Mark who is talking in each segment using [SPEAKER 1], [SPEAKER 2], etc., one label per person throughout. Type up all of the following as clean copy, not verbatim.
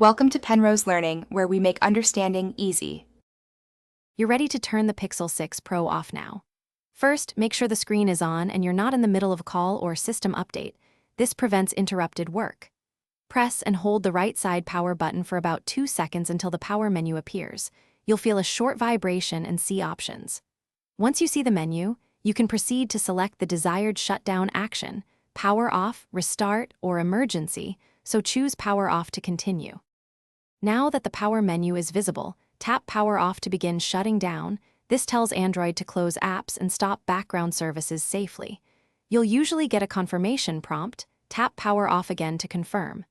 [SPEAKER 1] Welcome to Penrose Learning, where we make understanding easy.
[SPEAKER 2] You're ready to turn the Pixel 6 Pro off now. First, make sure the screen is on and you're not in the middle of a call or system update. This prevents interrupted work. Press and hold the right side power button for about 2 seconds until the power menu appears. You'll feel a short vibration and see options. Once you see the menu, you can proceed to select the desired shutdown action, power off, restart, or emergency, so choose power off to continue. Now that the power menu is visible, tap power off to begin shutting down. This tells Android to close apps and stop background services safely. You'll usually get a confirmation prompt. Tap power off again to confirm.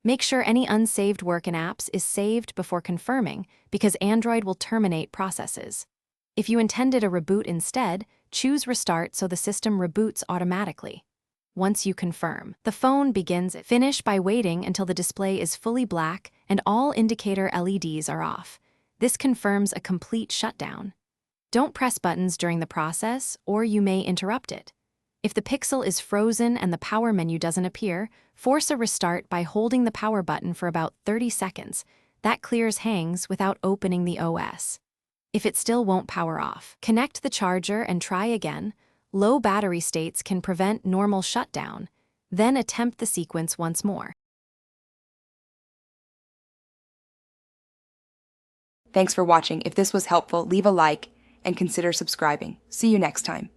[SPEAKER 2] Make sure any unsaved work in apps is saved before confirming, because Android will terminate processes. If you intended a reboot instead, choose restart so the system reboots automatically. Once you confirm, the phone begins it. Finish by waiting until the display is fully black and all indicator LEDs are off. This confirms a complete shutdown. Don't press buttons during the process, or you may interrupt it. If the Pixel is frozen and the power menu doesn't appear, force a restart by holding the power button for about 30 seconds. That clears hangs without opening the OS. If it still won't power off, connect the charger and try again. Low battery states can prevent normal shutdown. Then attempt the sequence once more.
[SPEAKER 1] Thanks for watching. If this was helpful, leave a like and consider subscribing. See you next time.